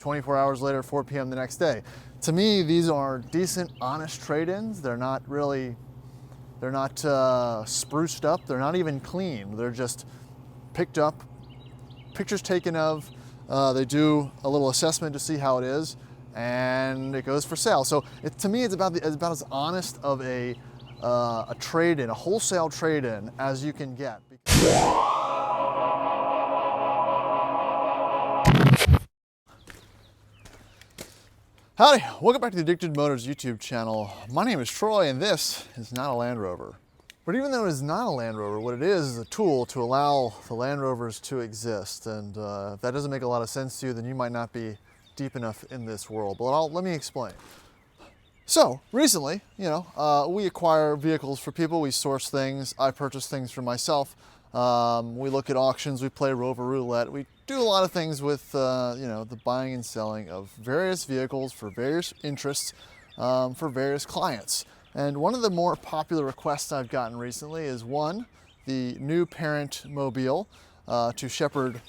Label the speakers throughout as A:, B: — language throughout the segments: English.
A: 24 hours later, 4 p.m. the next day. To me, these are decent, honest trade-ins. They're not spruced up. They're not even clean. They're just picked up, pictures taken of. They do a little assessment to see how it is, and it goes for sale. So to me, it's about as honest of a trade-in, a wholesale trade-in as you can get. Howdy, welcome back to the Addicted Motors YouTube channel. My name is Troy and this is not a Land Rover. But even though it is not a Land Rover, what it is a tool to allow the Land Rovers to exist. And if that doesn't make a lot of sense to you, then you might not be deep enough in this world. But let me explain. So recently, we acquire vehicles for people, we source things, I purchase things for myself. We look at auctions, we play Rover Roulette, we do a lot of things with the buying and selling of various vehicles for various interests, for various clients. And one of the more popular requests I've gotten recently is one, the new parent mobile to shepherd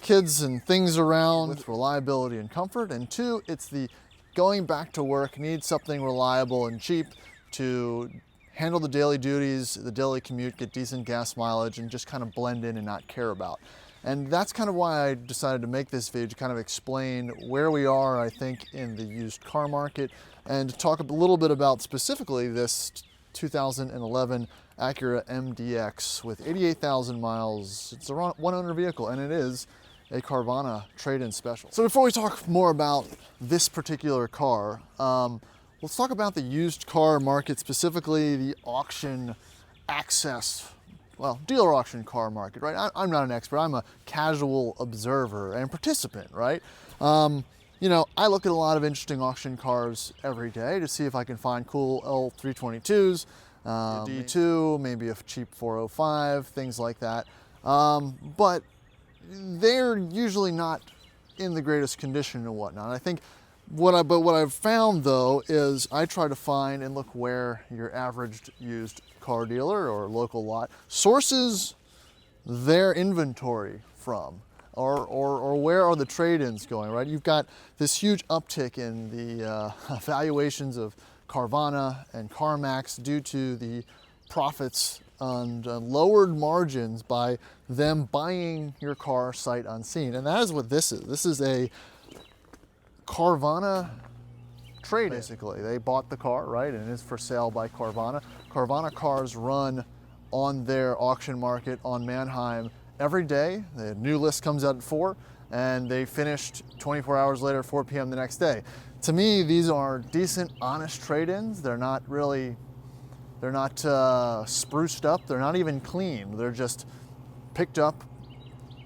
A: kids and things around with reliability and comfort. And two, it's the going back to work, need something reliable and cheap to handle the daily duties, the daily commute, get decent gas mileage, and just kind of blend in and not care about. And that's kind of why I decided to make this video, to kind of explain where we are, I think, in the used car market, and to talk a little bit about specifically this 2011 Acura MDX with 88,000 miles. It's a one-owner vehicle, and it is a Carvana trade-in special. So before we talk more about this particular car, let's talk about the used car market, specifically the auction access, dealer auction car market, right? I'm not an expert, I'm a casual observer and participant, right? I look at a lot of interesting auction cars every day to see if I can find cool L322s, D2, maybe a cheap 405, things like that. But they're usually not in the greatest condition and whatnot. I think what I've found though is I try to find and look where your average used car dealer or local lot sources their inventory from, or where are the trade-ins going, right? You've got this huge uptick in the valuations of Carvana and CarMax due to the profits and lowered margins by them buying your car sight unseen. And that is what this is. This is a Carvana trade, basically. They bought the car, right, and it's for sale by Carvana. Carvana cars run on their auction market on Manheim every day. The new list comes out at 4, and they finished 24 hours later, 4 p.m. the next day. To me, these are decent, honest trade-ins. They're not spruced up. They're not even clean. They're just picked up,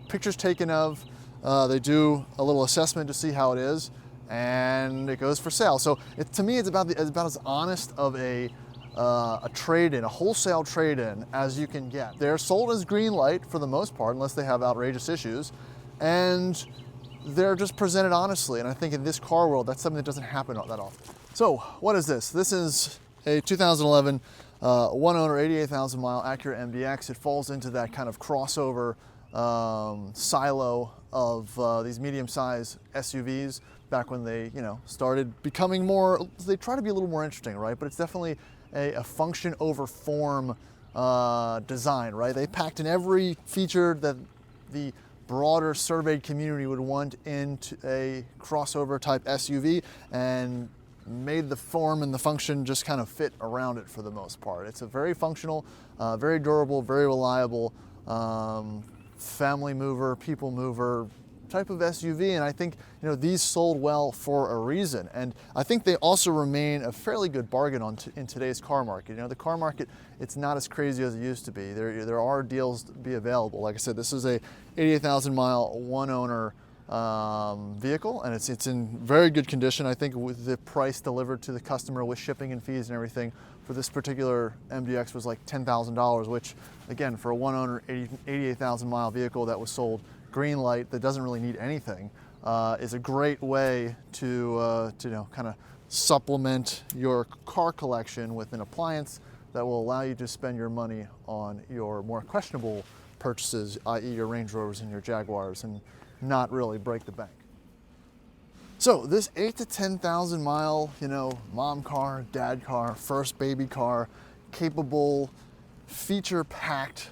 A: pictures taken of. They do a little assessment to see how it is, and it goes for sale. So to me, it's about as honest of a trade-in, a wholesale trade-in as you can get. They're sold as green light for the most part, unless they have outrageous issues, and they're just presented honestly. And I think in this car world, that's something that doesn't happen that often. So what is this? This is a 2011 one-owner, 88,000 mile Acura MDX. It falls into that kind of crossover silo of these medium-sized SUVs back when they, started becoming more, they try to be a little more interesting, right? But it's definitely a function over form design, right? They packed in every feature that the broader surveyed community would want into a crossover type SUV, and made the form and the function just kind of fit around it for the most part. It's a very functional, very durable, very reliable family mover, people mover type of SUV, and I think these sold well for a reason. And I think they also remain a fairly good bargain in today's car market. The car market, it's not as crazy as it used to be. There are deals to be available. Like I said, this is a 88,000 mile one owner vehicle, and it's in very good condition. I think with the price delivered to the customer with shipping and fees and everything for this particular MDX was like $10,000, which again, for a one owner 88,000 mile vehicle that was sold green light, that doesn't really need anything, is a great way to kind of supplement your car collection with an appliance that will allow you to spend your money on your more questionable purchases, i.e. your Range Rovers and your Jaguars, and not really break the bank. So this 8 to 10,000 mile, you know, mom car, dad car, first baby car, capable, feature-packed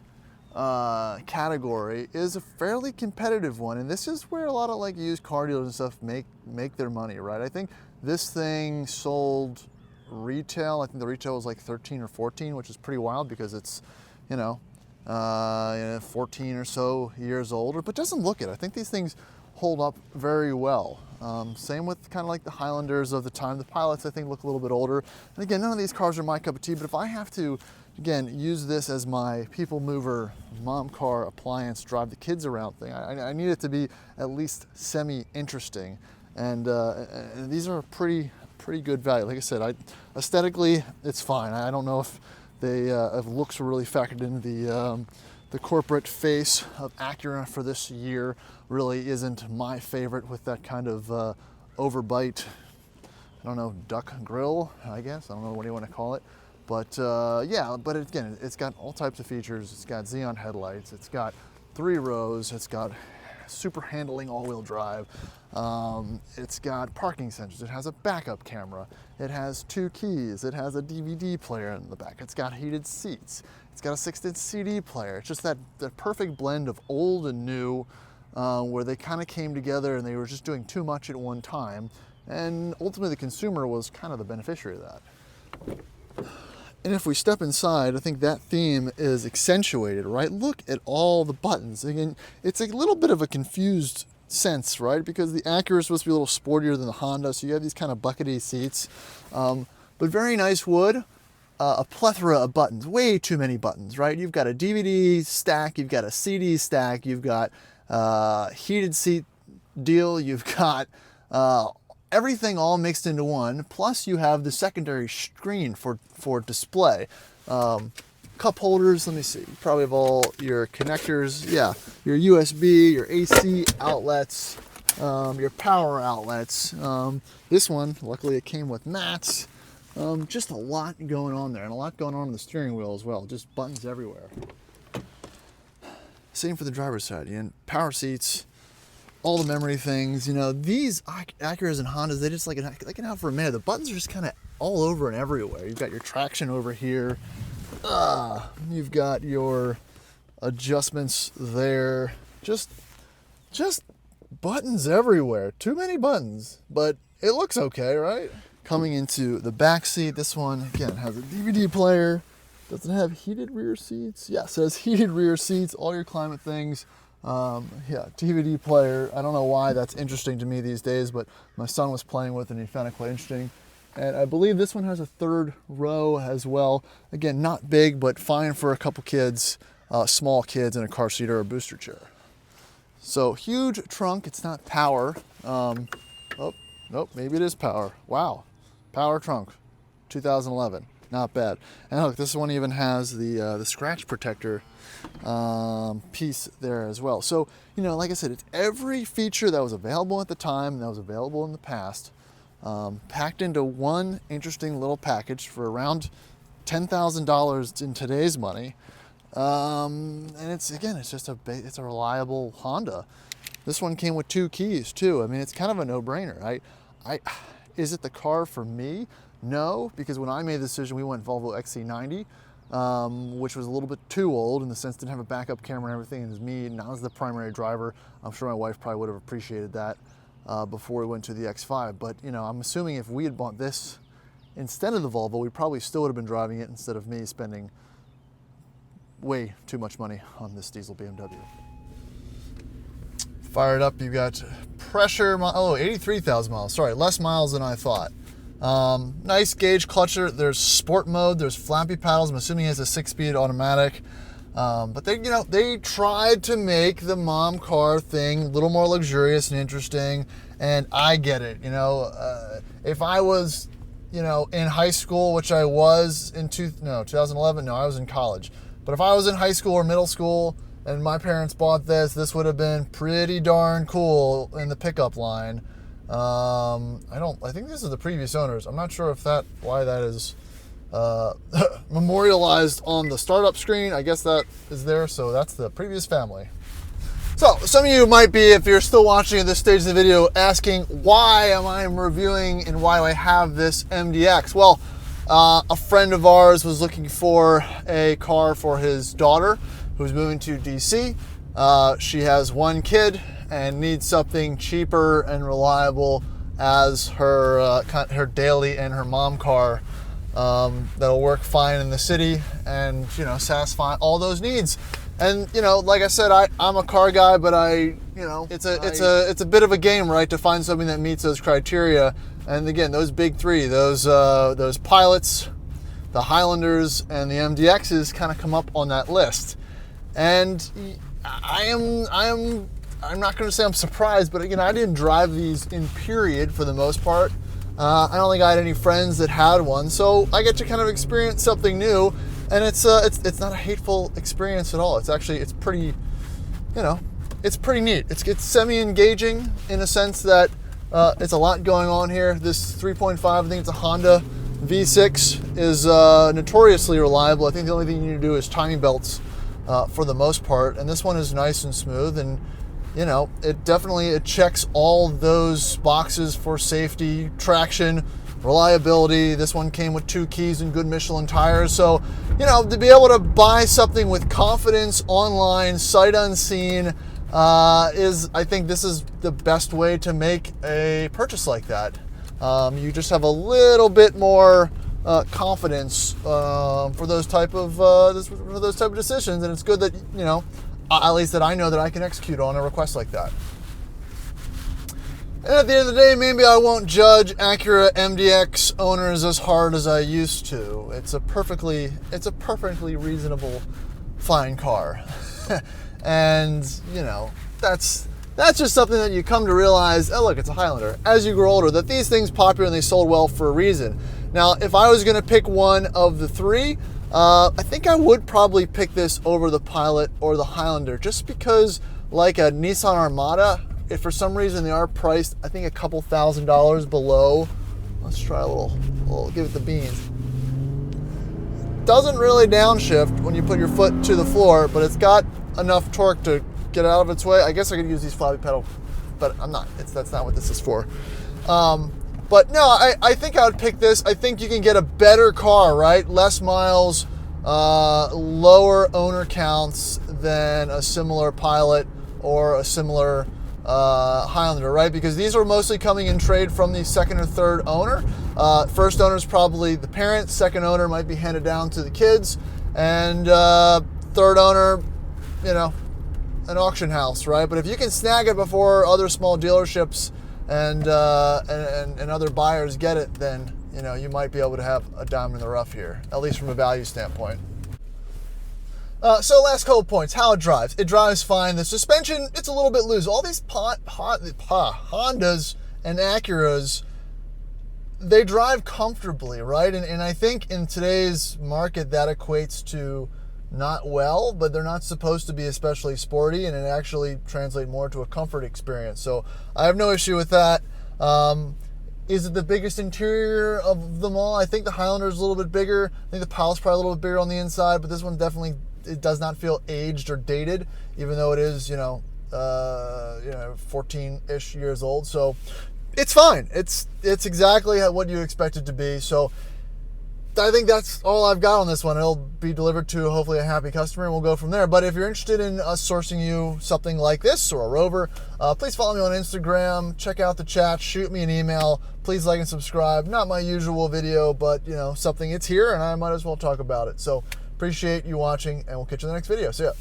A: category is a fairly competitive one, and this is where a lot of like used car dealers and stuff make their money, right? I think this thing sold retail. I think the retail was like 13 or 14, which is pretty wild because it's, you know, 14 or so years older, but doesn't look it. I think these things hold up very well. Same with kind of like the Highlanders of the time. The Pilots, I think, look a little bit older. And again, none of these cars are my cup of tea, but if I have to, again, use this as my people mover, mom car, appliance, drive the kids around thing, I need it to be at least semi-interesting. And these are pretty good value. Like I said, aesthetically, it's fine. I don't know if if looks were really factored into the corporate face of Acura for this year. Really isn't my favorite with that kind of overbite, I don't know, duck grill, I guess. I don't know what you want to call it. But yeah, but again, it's got all types of features. It's got Xeon headlights. It's got 3 rows. It's got super handling all-wheel drive. It's got parking sensors. It has a backup camera. It has 2 keys. It has a DVD player in the back. It's got heated seats. It's got a 6-inch CD player. It's just that perfect blend of old and new, where they kind of came together and they were just doing too much at one time. And ultimately, the consumer was kind of the beneficiary of that. And if we step inside, I think that theme is accentuated, right? Look at all the buttons. Again, it's a little bit of a confused sense, right? Because the Acura is supposed to be a little sportier than the Honda, so you have these kind of buckety seats. But very nice wood, a plethora of buttons, way too many buttons, right? You've got a DVD stack, you've got a CD stack, you've got heated seat deal, you've got everything all mixed into one, plus you have the secondary screen for display. Cup holders, let me see, you probably have all your connectors, yeah, your USB, your AC outlets, your power outlets. This one, luckily it came with mats. Just a lot going on there, and a lot going on the steering wheel as well, just buttons everywhere. Same for the driver's side, and power seats, all the memory things, you know, these Acuras and Hondas, they just like it out for a minute. The buttons are just kind of all over and everywhere. You've got your traction over here. You've got your adjustments there. Just buttons everywhere. Too many buttons, but it looks okay, right? Coming into the back seat, this one, again, has a DVD player. Does it have heated rear seats? Yes, it has heated rear seats, all your climate things. Yeah, DVD player. I don't know why that's interesting to me these days, but my son was playing with it and he found it quite interesting. And I believe this one has a 3rd row as well. Again, not big, but fine for a couple kids, small kids in a car seat or a booster chair. So huge trunk. It's not power. Oh, nope, maybe it is power. Wow, power trunk, 2011. Not bad. And look, this one even has the scratch protector piece there as well. So, you know, like I said, it's every feature that was available at the time and that was available in the past, packed into one interesting little package for around $10,000 in today's money. And it's just it's a reliable Honda. This one came with 2 keys too. I mean, it's kind of a no-brainer. Is it the car for me? No, because when I made the decision, we went Volvo XC90, which was a little bit too old in the sense it didn't have a backup camera and everything. It was me, and I was the primary driver. I'm sure my wife probably would have appreciated that before we went to the X5. But you know, I'm assuming if we had bought this instead of the Volvo, we probably still would have been driving it instead of me spending way too much money on this diesel BMW. Fired up, you got pressure, 83,000 miles. Sorry, less miles than I thought. Nice gauge clutcher. There's sport mode. There's flappy paddles. I'm assuming it has a 6-speed automatic. But they tried to make the mom car thing a little more luxurious and interesting. And I get it. If I was, in high school, which I was in 2011. No, I was in college. But if I was in high school or middle school and my parents bought this would have been pretty darn cool in the pickup line. I think this is the previous owners. I'm not sure why that is memorialized on the startup screen. I guess that is there, so that's the previous family. So some of you might be, if you're still watching at this stage of the video, asking why am I reviewing and why do I have this MDX? Well, a friend of ours was looking for a car for his daughter who's moving to DC. She has one kid and needs something cheaper and reliable as her daily and her mom car that'll work fine in the city and, you know, satisfy all those needs. And, you know, like I said, I'm a car guy, but it's a bit of a game, right, to find something that meets those criteria. And again, those big three, those Pilots, the Highlanders, and the MDXs kind of come up on that list. And I'm not going to say I'm surprised, but again, I didn't drive these in period for the most part. I don't think I had any friends that had one, so I get to kind of experience something new. And it's not a hateful experience at all. It's pretty, you know, it's pretty neat. It's semi-engaging in a sense that it's a lot going on here. This 3.5, I think it's a Honda V6, is notoriously reliable. I think the only thing you need to do is timing belts for the most part. And this one is nice and smooth, and you know, it checks all those boxes for safety, traction, reliability. This one came with 2 keys and good Michelin tires. So, you know, to be able to buy something with confidence online, sight unseen, I think this is the best way to make a purchase like that. You just have a little bit more confidence for those type of decisions, and it's good that, you know, at least that I know that I can execute on a request like that. And at the end of the day, maybe I won't judge Acura MDX owners as hard as I used to. It's a perfectly reasonable, fine car. And, you know, that's just something that you come to realize, oh look, it's a Highlander, as you grow older, that these things popular and they sold well for a reason. Now, if I was gonna pick one of the three, I think I would probably pick this over the Pilot or the Highlander, just because, like a Nissan Armada, if for some reason they are priced, I think a couple $1,000s below. Let's try a little, give it the beans. Doesn't really downshift when you put your foot to the floor, but it's got enough torque to get out of its way. I guess I could use these floppy pedal, but I'm not. That's not what this is for. But no, I think I would pick this. I think you can get a better car, right? Less miles, lower owner counts than a similar Pilot or a similar Highlander, right? Because these are mostly coming in trade from the second or third owner. First owner is probably the parent. Second owner might be handed down to the kids. And third owner, you know, an auction house, right? But if you can snag it before other small dealerships and other buyers get it, then, you know, you might be able to have a diamond in the rough here, at least from a value standpoint. So last couple points, how it drives. It drives fine. The suspension, it's a little bit loose. All these Hondas and Acuras, they drive comfortably, right? And I think in today's market that equates to not well, but they're not supposed to be especially sporty, and it actually translates more to a comfort experience. So I have no issue with that. Is it the biggest interior of them all? I think the Highlander is a little bit bigger. I think the Pilot's probably a little bit bigger on the inside, but this one definitely, it does not feel aged or dated, even though it is, 14-ish years old. So it's fine. It's exactly what you expect it to be. So I think that's all I've got on this one. It'll be delivered to hopefully a happy customer, and we'll go from there. But if you're interested in us sourcing you something like this or a Rover, please follow me on Instagram, check out the chat, shoot me an email. Please like and subscribe. Not my usual video, but something, it's here and I might as well talk about it. So appreciate you watching, and we'll catch you in the next video. See ya.